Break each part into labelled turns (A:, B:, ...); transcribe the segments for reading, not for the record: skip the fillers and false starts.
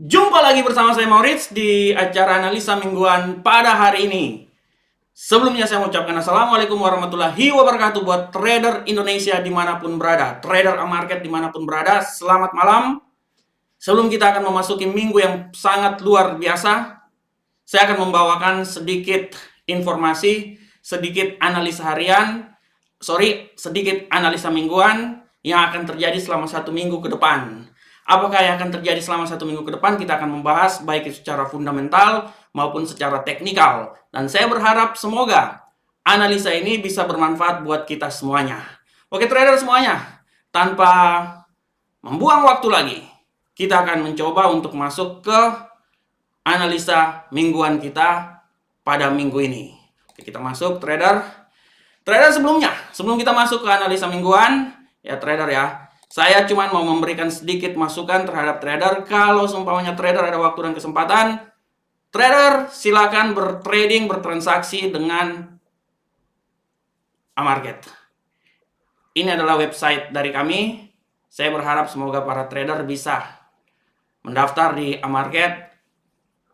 A: Jumpa lagi bersama saya Maurits di acara analisa mingguan pada hari ini. Sebelumnya saya mengucapkan Assalamualaikum warahmatullahi wabarakatuh buat trader Indonesia dimanapun berada, trader market dimanapun berada, selamat malam. Sebelum kita akan memasuki minggu yang sangat luar biasa, saya akan membawakan sedikit informasi, sedikit analisa sedikit analisa mingguan yang akan terjadi selama satu minggu ke depan. Apakah yang akan terjadi selama satu minggu ke depan? Kita akan membahas baik secara fundamental maupun secara teknikal. Dan saya berharap semoga analisa ini bisa bermanfaat buat kita semuanya. Oke trader semuanya, tanpa membuang waktu lagi, kita akan mencoba untuk masuk ke analisa mingguan kita pada minggu ini. Oke, kita masuk trader. Trader sebelum kita masuk ke analisa mingguan, ya trader ya, saya cuma mau memberikan sedikit masukan terhadap trader. Kalau seumpamanya trader ada waktu dan kesempatan, trader silakan bertrading, bertransaksi dengan Amarket. Ini adalah website dari kami. Saya berharap semoga para trader bisa mendaftar di Amarket.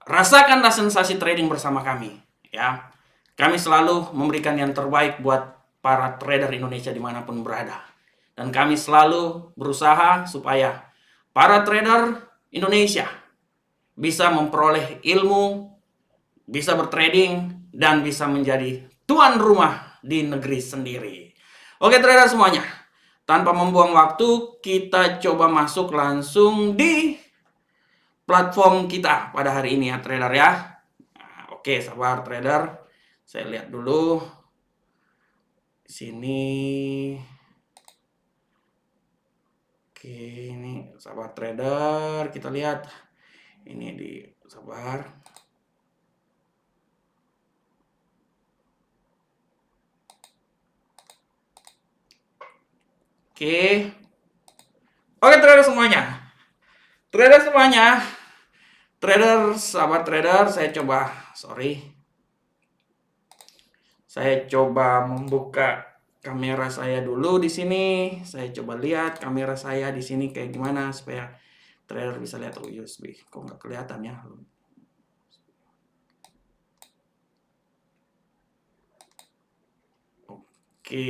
A: Rasakanlah sensasi trading bersama kami, ya. Kami selalu memberikan yang terbaik buat para trader Indonesia dimanapun berada. Dan kami selalu berusaha supaya para trader Indonesia bisa memperoleh ilmu, bisa bertrading, dan bisa menjadi tuan rumah di negeri sendiri. Oke trader semuanya, tanpa membuang waktu, kita coba masuk langsung di platform kita pada hari ini ya trader ya. Nah, oke sabar trader. Saya lihat dulu di sini. Oke, ini sabar trader, kita lihat. Ini di sabar. Oke. Oke trader semuanya. Trader semuanya. Trader, sahabat trader, saya coba membuka kamera saya dulu di sini. Saya coba lihat kamera saya di sini kayak gimana supaya trader bisa lihat. USB kok nggak kelihatan ya. Oke.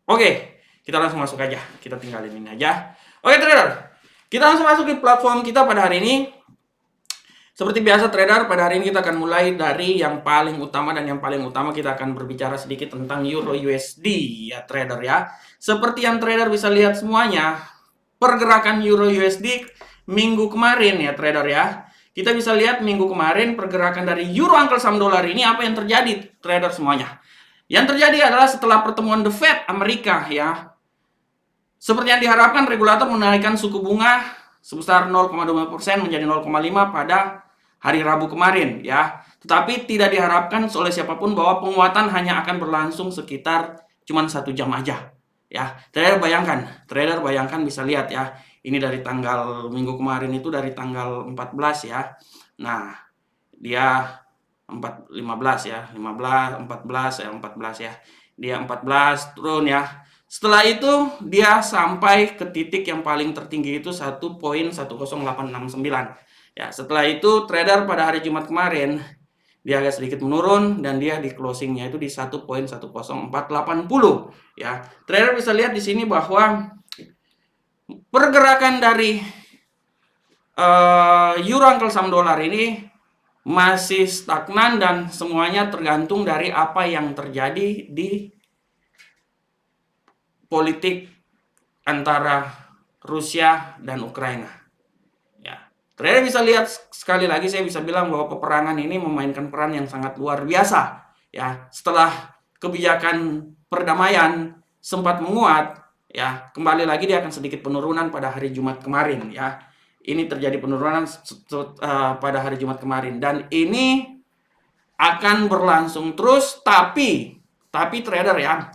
A: Oke, kita langsung masuk aja. Kita tinggalin ini aja. Oke trader, kita langsung masuk di platform kita pada hari ini. Seperti biasa trader, pada hari ini kita akan mulai dari yang paling utama, dan yang paling utama kita akan berbicara sedikit tentang Euro USD ya trader ya. Seperti yang trader bisa lihat semuanya, pergerakan Euro USD minggu kemarin ya trader ya. Kita bisa lihat minggu kemarin pergerakan dari Euro Uncle Sam Dollar ini apa yang terjadi trader semuanya. Yang terjadi adalah setelah pertemuan The Fed Amerika ya, seperti yang diharapkan regulator menaikkan suku bunga sebesar 0,25% menjadi 0,5 pada hari Rabu kemarin ya. Tetapi tidak diharapkan oleh siapapun bahwa penguatan hanya akan berlangsung sekitar cuma 1 jam aja ya. Trader bayangkan bisa lihat ya. Ini dari tanggal minggu kemarin itu dari tanggal 14 ya. Nah, dia 15 ya, 15, 14 ya, 14 ya. Dia 14 turun ya. Setelah itu dia sampai ke titik yang paling tertinggi itu 1.10869. Ya, setelah itu trader pada hari Jumat kemarin dia agak sedikit menurun dan dia di closingnya itu di 1.10480 ya. Trader bisa lihat di sini bahwa pergerakan dari Euro Uncle Sam Dollar ini masih stagnan dan semuanya tergantung dari apa yang terjadi di politik antara Rusia dan Ukraina. Ya, trader bisa lihat sekali lagi, saya bisa bilang bahwa peperangan ini memainkan peran yang sangat luar biasa. Ya, setelah kebijakan perdamaian sempat menguat, ya kembali lagi dia akan sedikit penurunan pada hari Jumat kemarin. Ya, ini terjadi penurunan pada hari Jumat kemarin dan ini akan berlangsung terus. Tapi trader ya,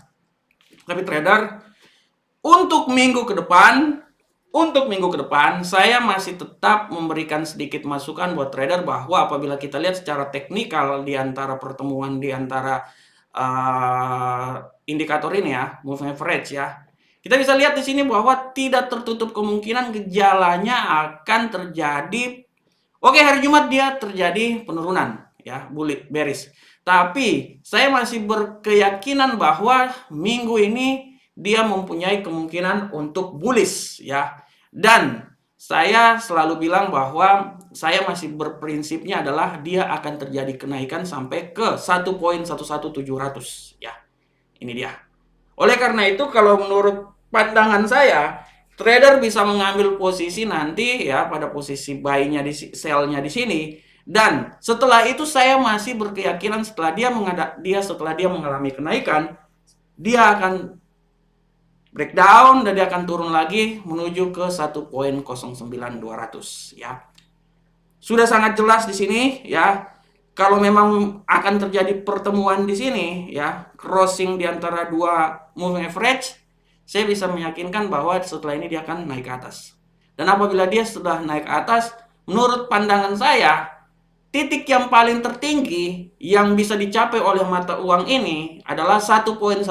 A: untuk minggu ke depan saya masih tetap memberikan sedikit masukan buat trader bahwa apabila kita lihat secara teknikal di antara pertemuan di antara indikator ini ya, moving average ya. Kita bisa lihat di sini bahwa tidak tertutup kemungkinan gejalanya akan terjadi. Oke, hari Jumat dia terjadi penurunan ya, bearish. Tapi saya masih berkeyakinan bahwa minggu ini dia mempunyai kemungkinan untuk bullish ya. Dan saya selalu bilang bahwa saya masih berprinsipnya adalah dia akan terjadi kenaikan sampai ke 1.11700 ya. Ini dia. Oleh karena itu kalau menurut pandangan saya, trader bisa mengambil posisi nanti ya pada posisi buy-nya di sell-nya di sini, dan setelah itu saya masih berkeyakinan setelah dia mengalami kenaikan, dia akan breakdown dan dia akan turun lagi menuju ke 1.09200 ya. Sudah sangat jelas di sini ya. Kalau memang akan terjadi pertemuan di sini ya, crossing di antara dua moving average, saya bisa meyakinkan bahwa setelah ini dia akan naik ke atas. Dan apabila dia sudah naik ke atas, menurut pandangan saya, titik yang paling tertinggi yang bisa dicapai oleh mata uang ini adalah 1.11700.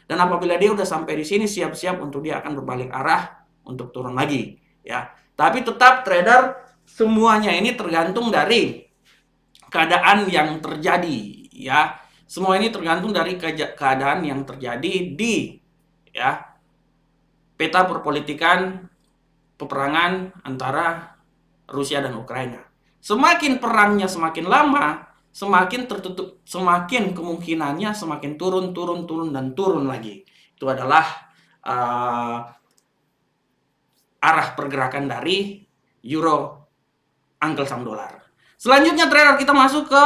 A: Dan apabila dia udah sampai di sini, siap-siap untuk dia akan berbalik arah untuk turun lagi ya. Tapi tetap trader, semuanya ini tergantung dari keadaan yang terjadi ya. Semua ini tergantung dari keadaan yang terjadi di ya peta perpolitikan peperangan antara Rusia dan Ukraina. Semakin perangnya semakin lama, semakin tertutup, semakin kemungkinannya semakin turun dan turun lagi. Itu adalah arah pergerakan dari euro angkel saham dolar. Selanjutnya trader, kita masuk ke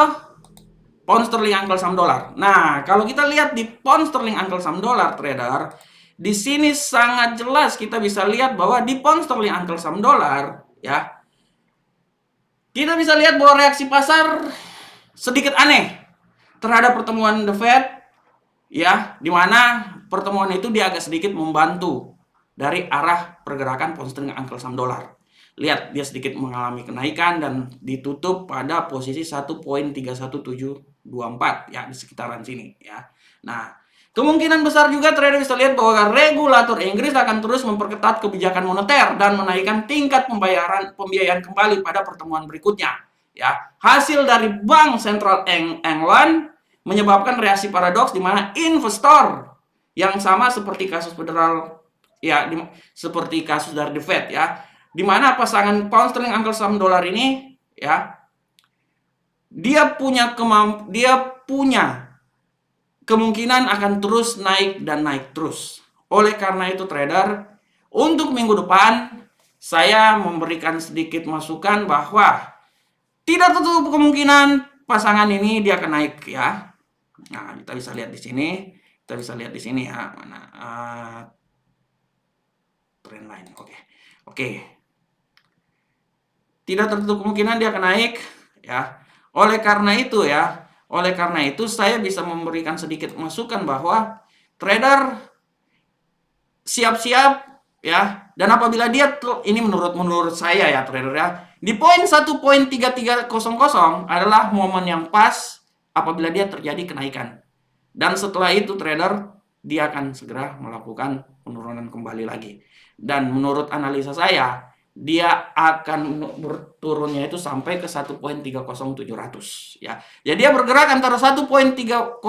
A: pound sterling angkel saham dolar. Nah, kalau kita lihat di pound sterling angkel saham dolar trader, di sini sangat jelas kita bisa lihat bahwa di pound sterling angkel saham dolar ya, kita bisa lihat bahwa reaksi pasar sedikit aneh terhadap pertemuan The Fed ya, di mana pertemuan itu dia agak sedikit membantu dari arah pergerakan pound sterling angkel saham dolar. Lihat, dia sedikit mengalami kenaikan dan ditutup pada posisi 1.31724 ya, di sekitaran sini ya. Nah, kemungkinan besar juga trader bisa lihat bahwa regulator Inggris akan terus memperketat kebijakan moneter dan menaikkan tingkat pembiayaan kembali pada pertemuan berikutnya ya. Hasil dari Bank Sentral England menyebabkan reaksi paradoks di mana investor yang sama seperti kasus federal ya, seperti kasus dari The Fed ya, di mana pasangan pound sterling angkel saham dolar ini ya, dia punya kemungkinan akan terus naik dan naik terus. Oleh karena itu trader, untuk minggu depan saya memberikan sedikit masukan bahwa tidak tertutup kemungkinan pasangan ini dia akan naik ya. Nah, kita bisa lihat di sini, ya, mana trend line. Oke. Tidak tertutup kemungkinan dia akan naik ya. Oleh karena itu saya bisa memberikan sedikit masukan bahwa trader siap-siap ya. Dan apabila dia ini menurut saya ya trader ya, di poin 1.3300 adalah momen yang pas apabila dia terjadi kenaikan. Dan setelah itu trader dia akan segera melakukan penurunan kembali lagi. Dan menurut analisa saya, dia akan berturunnya itu sampai ke 1.30700 ya. Jadi dia bergerak antara 1.30700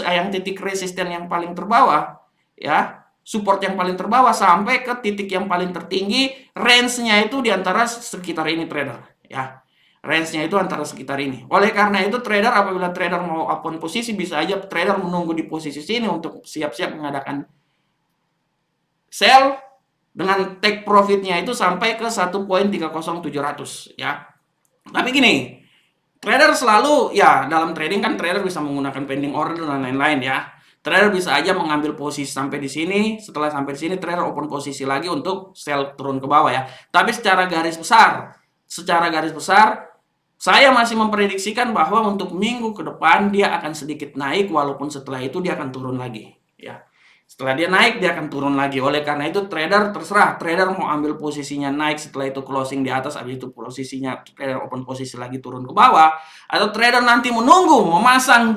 A: yang titik resisten yang paling terbawah ya, support yang paling terbawah, sampai ke titik yang paling tertinggi. Range-nya itu di antara sekitar ini trader ya. Range-nya itu antara sekitar ini. Oleh karena itu trader, apabila trader mau open posisi, bisa aja trader menunggu di posisi sini untuk siap-siap mengadakan sell dengan take profitnya itu sampai ke 1.30700 ya. Tapi gini, trader selalu ya, dalam trading kan trader bisa menggunakan pending order dan lain-lain ya. Trader bisa aja mengambil posisi sampai di sini, setelah sampai di sini trader open posisi lagi untuk sell turun ke bawah ya. Tapi secara garis besar saya masih memprediksikan bahwa untuk minggu ke depan dia akan sedikit naik, walaupun setelah itu dia akan turun lagi ya. Setelah dia naik, dia akan turun lagi. Oleh karena itu trader terserah, trader mau ambil posisinya naik, setelah itu closing di atas, habis itu posisinya trader open posisi lagi turun ke bawah, atau trader nanti menunggu memasang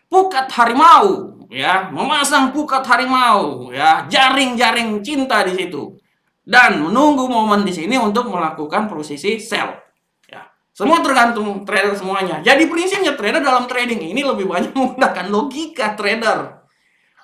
A: pukat harimau ya, memasang pukat harimau, ya, jaring-jaring cinta di situ, dan menunggu momen di sini untuk melakukan posisi sell. Ya, semua tergantung trader semuanya. Jadi prinsipnya trader dalam trading ini lebih banyak menggunakan logika trader.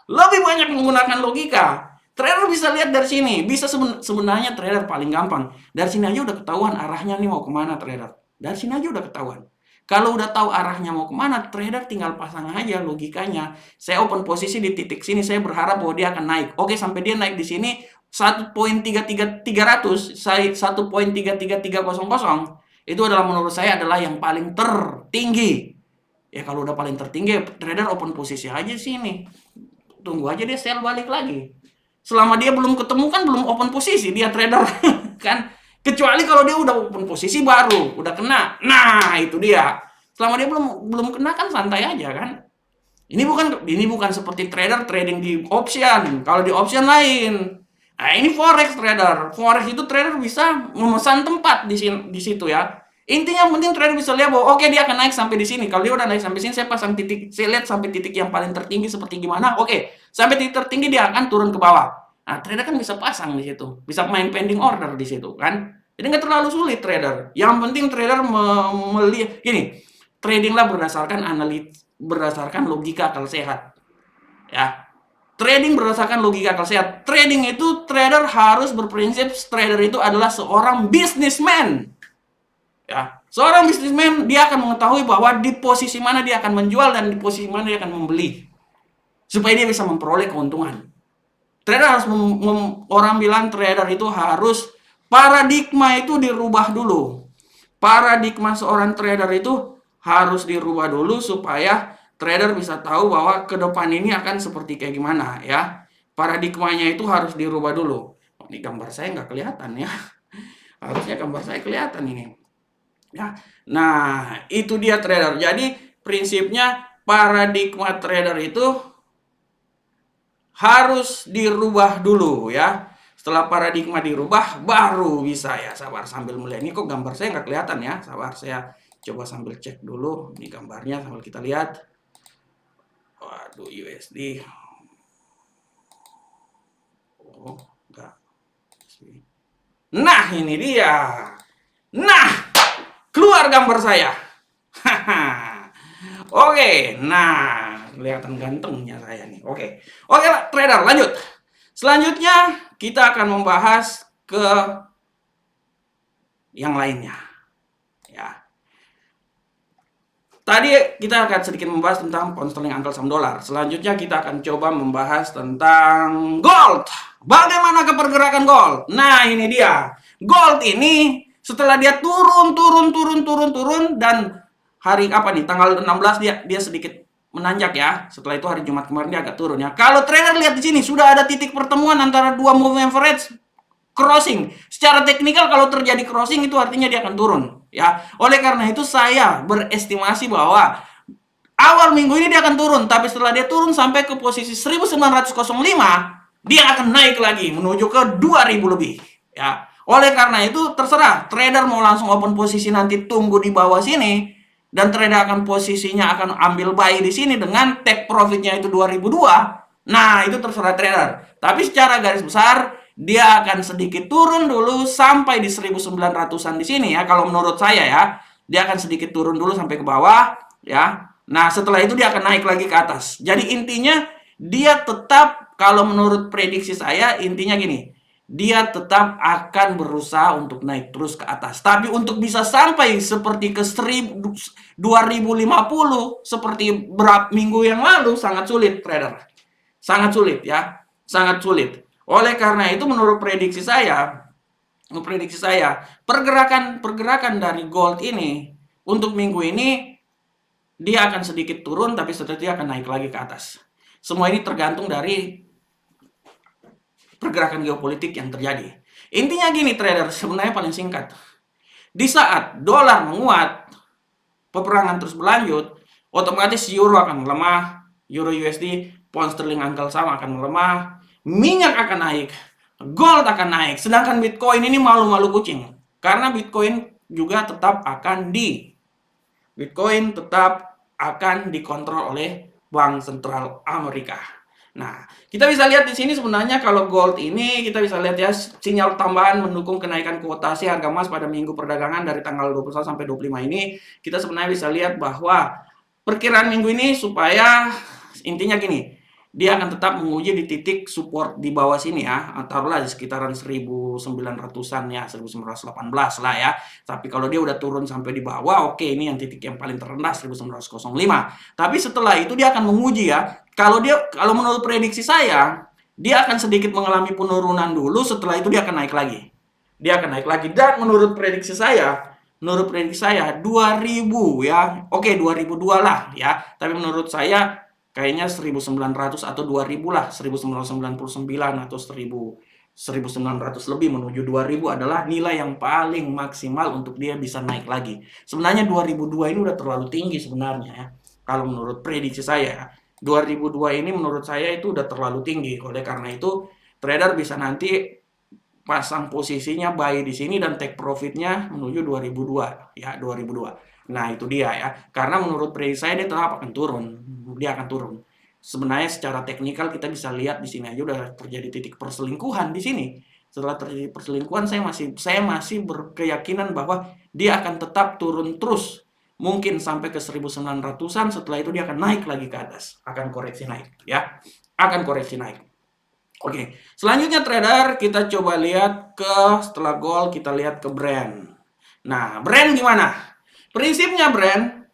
A: Lebih banyak menggunakan logika. Trader bisa lihat dari sini. Bisa sebenarnya trader paling gampang. Dari sini aja udah ketahuan arahnya nih mau kemana trader. Dari sini aja udah ketahuan. Kalau udah tahu arahnya mau kemana, trader tinggal pasang aja logikanya. Saya open posisi di titik sini, saya berharap bahwa dia akan naik. Oke, sampai dia naik di sini 1.33300, 1.33300 itu adalah menurut saya adalah yang paling tertinggi. Ya kalau udah paling tertinggi, trader open posisi aja sini. Tunggu aja dia sell balik lagi. Selama dia belum ketemu kan belum open posisi dia trader kan. Kecuali kalau dia udah open posisi baru, udah kena. Nah, itu dia. Selama dia belum kena kan santai aja kan. Ini bukan seperti trader trading di option. Kalau di option lain. Nah, ini forex trader. Forex itu trader bisa memesan tempat di situ ya. Intinya yang penting trader bisa lihat bahwa oke dia akan naik sampai di sini. Kalau dia udah naik sampai sini, saya pasang titik, saya lihat sampai titik yang paling tertinggi seperti gimana. Oke, sampai titik tertinggi dia akan turun ke bawah. Nah, trader kan bisa pasang di situ, bisa main pending order di situ kan. Jadi nggak terlalu sulit trader. Yang penting trader melihat gini, tradinglah berdasarkan logika akal sehat. Ya, trading berdasarkan logika akal sehat. Trading itu trader harus berprinsip trader itu adalah seorang businessman. Ya, seorang bisnismen dia akan mengetahui bahwa di posisi mana dia akan menjual dan di posisi mana dia akan membeli supaya dia bisa memperoleh keuntungan. Trader harus orang bilang trader itu harus paradigma itu dirubah dulu. Paradigma seorang trader itu harus dirubah dulu supaya trader bisa tahu bahwa ke depan ini akan seperti kayak gimana ya. Paradigmanya itu harus dirubah dulu. Ini gambar saya nggak kelihatan ya. Harusnya gambar saya kelihatan ini. Ya. Nah, itu dia trader. Jadi, prinsipnya paradigma trader itu harus dirubah dulu ya. Setelah paradigma dirubah, baru bisa ya. Sabar sambil melihat. Ini kok gambar saya nggak kelihatan ya. Sabar, saya coba sambil cek dulu. Ini gambarnya sambil kita lihat. Waduh, USD. Oh, enggak. Nah, ini dia. Nah, keluar gambar saya. Oke, nah kelihatan gantengnya saya nih. Oke, trader lanjut. Selanjutnya kita akan membahas ke yang lainnya. Ya. Tadi kita akan sedikit membahas tentang pound sterling angkel saham dolar. Selanjutnya kita akan coba membahas tentang gold. Bagaimana pergerakan gold? Nah, ini dia. Gold ini setelah dia turun dan hari apa nih? Tanggal 16 dia sedikit menanjak ya. Setelah itu hari Jumat kemarin dia agak turun ya. Kalau trader lihat di sini sudah ada titik pertemuan antara dua moving average crossing. Secara teknikal kalau terjadi crossing itu artinya dia akan turun ya. Oleh karena itu saya berestimasi bahwa awal minggu ini dia akan turun, tapi setelah dia turun sampai ke posisi 1905, dia akan naik lagi menuju ke 2000 lebih ya. Oleh karena itu terserah trader mau langsung open posisi nanti tunggu di bawah sini dan trader akan posisinya akan ambil buy di sini dengan take profitnya itu 2002. Nah, itu terserah trader. Tapi secara garis besar dia akan sedikit turun dulu sampai di 1900-an di sini ya. Kalau menurut saya ya, dia akan sedikit turun dulu sampai ke bawah ya. Nah, setelah itu dia akan naik lagi ke atas. Jadi intinya dia tetap, kalau menurut prediksi saya, intinya gini, dia tetap akan berusaha untuk naik terus ke atas. Tapi untuk bisa sampai seperti ke 2050 seperti berapa minggu yang lalu sangat sulit trader. Sangat sulit ya. Sangat sulit. Oleh karena itu menurut prediksi saya, pergerakan dari gold ini untuk minggu ini dia akan sedikit turun tapi setelah itu akan naik lagi ke atas. Semua ini tergantung dari pergerakan geopolitik yang terjadi. Intinya gini trader, sebenarnya paling singkat. Di saat dolar menguat, peperangan terus berlanjut, otomatis euro akan melemah, euro USD, pound sterling angkel saham akan melemah, minyak akan naik, gold akan naik, sedangkan Bitcoin ini malu-malu kucing. Karena Bitcoin juga tetap akan dikontrol oleh Bank Sentral Amerika. Nah, kita bisa lihat di sini sebenarnya kalau gold ini kita bisa lihat ya sinyal tambahan mendukung kenaikan kuotasi harga emas pada minggu perdagangan dari tanggal 21 sampai 25 ini. Kita sebenarnya bisa lihat bahwa perkiraan minggu ini supaya intinya gini, dia akan tetap menguji di titik support di bawah sini ya, taruhlah di sekitaran 1900-an ya, 1918 lah ya. Tapi kalau dia udah turun sampai di bawah, oke, ini yang titik yang paling terendah 1905. Tapi setelah itu dia akan menguji ya. Kalau menurut prediksi saya, dia akan sedikit mengalami penurunan dulu, setelah itu dia akan naik lagi. Dia akan naik lagi dan menurut prediksi saya 2000 ya. Oke, 2002 lah ya. Tapi menurut saya kayaknya 1900 atau 2000 lah, 1999 atau 1900 lebih menuju 2000 adalah nilai yang paling maksimal untuk dia bisa naik lagi. Sebenarnya 2002 ini udah terlalu tinggi sebenarnya ya. Kalau menurut prediksi saya, 2002 ini menurut saya itu udah terlalu tinggi. Oleh karena itu, trader bisa nanti pasang posisinya buy di sini dan take profitnya menuju 2002 ya, 2002. Nah, itu dia ya. Karena menurut prediksi saya dia tetap akan turun. Dia akan turun. Sebenarnya secara teknikal kita bisa lihat di sini aja udah terjadi titik perselingkuhan di sini. Setelah terjadi perselingkuhan saya masih berkeyakinan bahwa dia akan tetap turun terus. Mungkin sampai ke 1900-an, setelah itu dia akan naik lagi ke atas. Akan koreksi naik ya. Akan koreksi naik. Oke, selanjutnya trader kita coba lihat setelah gold kita lihat ke brand. Nah, brand gimana? Prinsipnya brand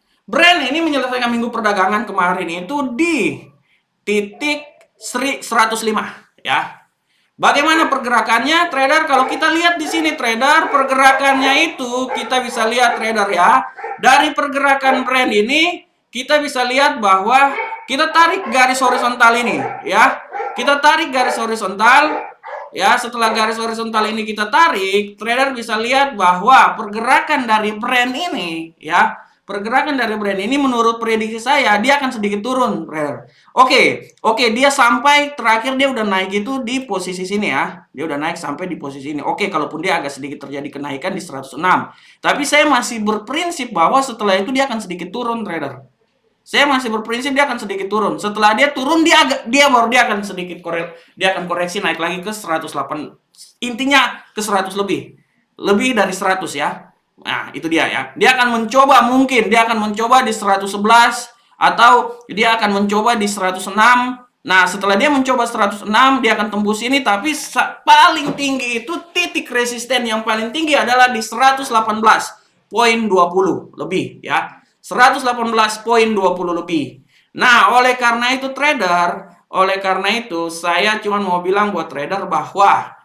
A: ini menyelesaikan minggu perdagangan kemarin itu di titik 105 ya. Bagaimana pergerakannya trader? Kalau kita lihat di sini trader, pergerakannya itu kita bisa lihat trader ya. Dari pergerakan brand ini kita bisa lihat bahwa kita tarik garis horizontal ini ya. Kita tarik garis horizontal ya. Setelah garis horizontal ini kita tarik, trader bisa lihat bahwa pergerakan dari brand ini ya, pergerakan dari brand ini menurut prediksi saya dia akan sedikit turun, trader. Oke, dia sampai terakhir dia udah naik itu di posisi sini ya. Dia udah naik sampai di posisi ini. Oke, kalaupun dia agak sedikit terjadi kenaikan di 106. Tapi saya masih berprinsip bahwa setelah itu dia akan sedikit turun, trader. Saya masih berprinsip dia akan sedikit turun. Setelah dia turun dia akan sedikit dia akan koreksi naik lagi ke 108. Intinya ke 100 lebih. Lebih dari 100 ya. Nah, itu dia ya. Dia akan mencoba di 111 atau dia akan mencoba di 106. Nah, setelah dia mencoba 106, dia akan tembus ini, tapi paling tinggi itu titik resisten yang paling tinggi adalah di 118.20 lebih ya. 118.20 lebih. Nah, oleh karena itu saya cuma mau bilang buat trader bahwa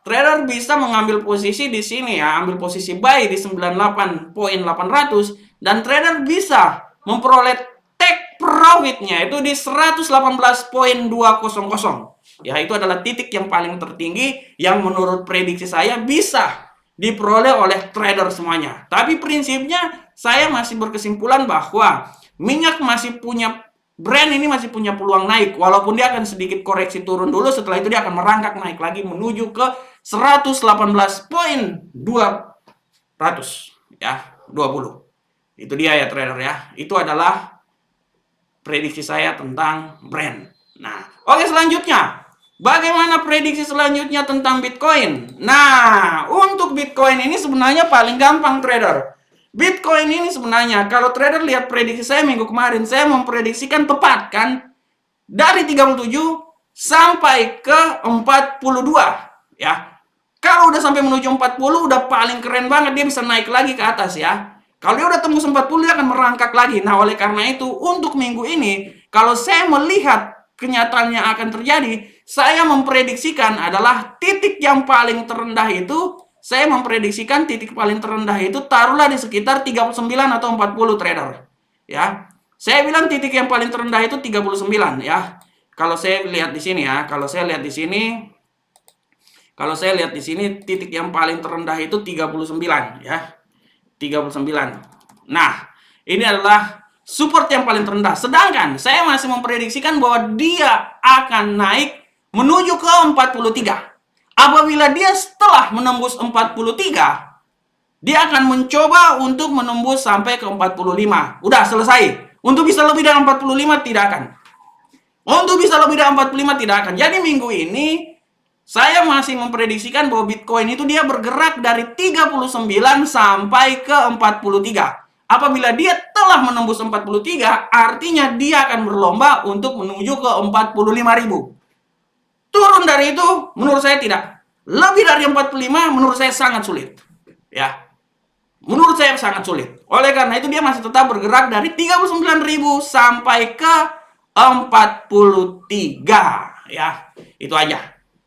A: trader bisa mengambil posisi di sini ya, ambil posisi buy di 98.800 dan trader bisa memperoleh take profitnya itu di 118.200. Ya, itu adalah titik yang paling tertinggi yang menurut prediksi saya bisa diperoleh oleh trader semuanya. Tapi prinsipnya saya masih berkesimpulan bahwa brand ini masih punya peluang naik, walaupun dia akan sedikit koreksi turun dulu, setelah itu dia akan merangkak naik lagi menuju ke 118.200 ya, 20. Itu dia ya trader ya. Itu adalah prediksi saya tentang brand. Nah, oke, selanjutnya bagaimana prediksi selanjutnya tentang Bitcoin? Nah, untuk Bitcoin ini sebenarnya paling gampang trader. Bitcoin ini sebenarnya kalau trader lihat prediksi saya minggu kemarin, saya memprediksikan tepat kan dari 37 sampai ke 42 ya. Kalau udah sampai menuju 40 udah paling keren banget, dia bisa naik lagi ke atas ya. Kalau dia udah tembus 40 dia akan merangkak lagi. Nah, oleh karena itu untuk minggu ini kalau saya melihat kenyataannya akan terjadi, saya memprediksikan adalah titik yang paling terendah itu. Saya memprediksikan titik paling terendah itu taruhlah di sekitar 39 atau 40 trader. Ya. Saya bilang titik yang paling terendah itu 39 ya. Kalau saya lihat di sini ya, kalau saya lihat di sini titik yang paling terendah itu 39 ya. 39. Nah, ini adalah support yang paling terendah. Sedangkan saya masih memprediksikan bahwa dia akan naik menuju ke 43. Apabila dia setelah menembus 43, dia akan mencoba untuk menembus sampai ke 45. Udah selesai. Untuk bisa lebih dari 45 tidak akan. Untuk bisa lebih dari 45 tidak akan. Jadi minggu ini saya masih memprediksikan bahwa Bitcoin itu dia bergerak dari 39 sampai ke 43. Apabila dia telah menembus 43, artinya dia akan berlomba untuk menuju ke 45.000. Turun dari itu, menurut saya tidak. Lebih dari 45, menurut saya sangat sulit. Ya, menurut saya sangat sulit. Oleh karena itu dia masih tetap bergerak dari 39.000 sampai ke 43. Ya, itu aja.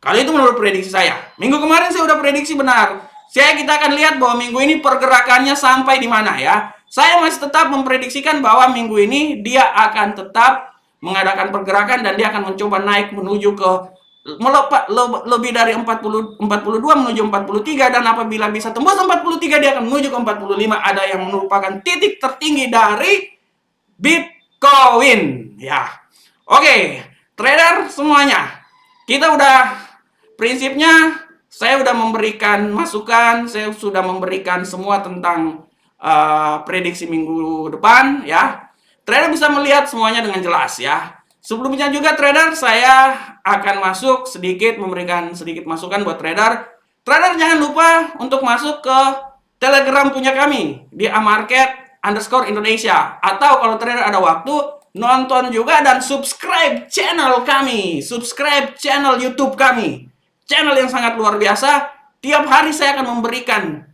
A: Kalau itu menurut prediksi saya. Minggu kemarin saya udah prediksi benar. Kita akan lihat bahwa minggu ini pergerakannya sampai di mana ya. Saya masih tetap memprediksikan bahwa minggu ini dia akan tetap mengadakan pergerakan dan dia akan mencoba naik menuju ke lebih dari 42 menuju 43, dan apabila bisa tembus 43 dia akan menuju ke 45. Ada yang merupakan titik tertinggi dari Bitcoin ya. Oke, trader semuanya. Kita udah prinsipnya saya udah memberikan masukan, saya sudah memberikan semua tentang prediksi minggu depan ya. Trader bisa melihat semuanya dengan jelas ya. Sebelumnya juga trader, saya akan masuk sedikit, memberikan sedikit masukan buat trader. Trader jangan lupa untuk masuk ke Telegram punya kami di amarket_Indonesia. Atau kalau trader ada waktu, nonton juga dan subscribe channel kami, subscribe channel YouTube kami. Channel yang sangat luar biasa. Tiap hari saya akan memberikan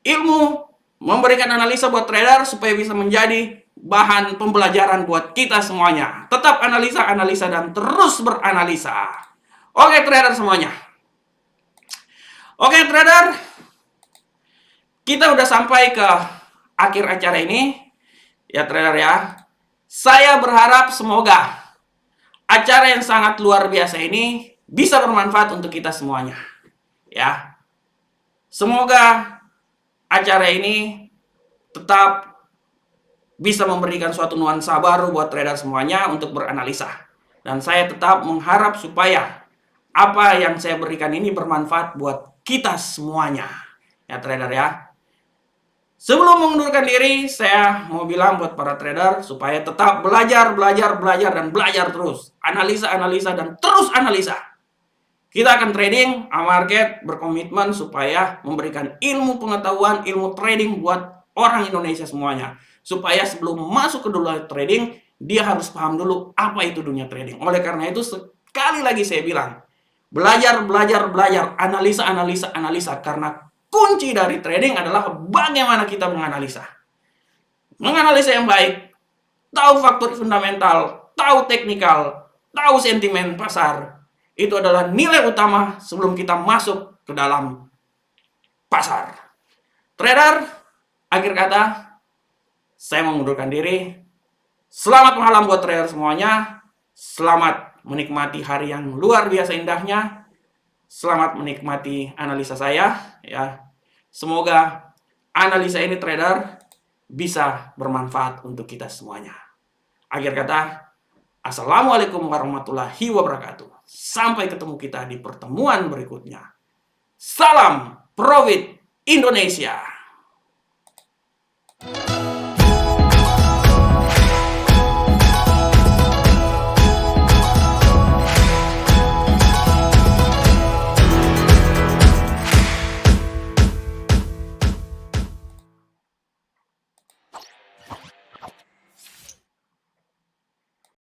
A: ilmu, memberikan analisa buat trader supaya bisa menjadi bahan pembelajaran buat kita semuanya. Tetap analisa, dan terus beranalisa. Oke trader semuanya. Oke trader, kita udah sampai ke akhir acara ini. Ya trader ya. Saya berharap semoga acara yang sangat luar biasa ini bisa bermanfaat untuk kita semuanya. Ya. Semoga acara ini tetap bisa memberikan suatu nuansa baru buat trader semuanya untuk beranalisa. Dan saya tetap mengharap supaya apa yang saya berikan ini bermanfaat buat kita semuanya. Ya trader ya. Sebelum mengundurkan diri, saya mau bilang buat para trader supaya tetap belajar, dan belajar terus. Analisa, dan terus analisa. Kita akan trading, market berkomitmen supaya memberikan ilmu pengetahuan, ilmu trading buat orang Indonesia semuanya. Supaya sebelum masuk ke dunia trading, dia harus paham dulu apa itu dunia trading. Oleh karena itu, sekali lagi saya bilang, belajar, analisa. Karena kunci dari trading adalah bagaimana kita menganalisa. Menganalisa yang baik, tahu faktor fundamental, tahu teknikal, tahu sentimen pasar. Itu adalah nilai utama sebelum kita masuk ke dalam pasar. Trader, akhir kata, saya mengundurkan diri. Selamat malam buat trader semuanya. Selamat menikmati hari yang luar biasa indahnya. Selamat menikmati analisa saya. Ya, semoga analisa ini trader bisa bermanfaat untuk kita semuanya. Akhir kata, assalamualaikum warahmatullahi wabarakatuh. Sampai ketemu kita di pertemuan berikutnya. Salam Profit Indonesia.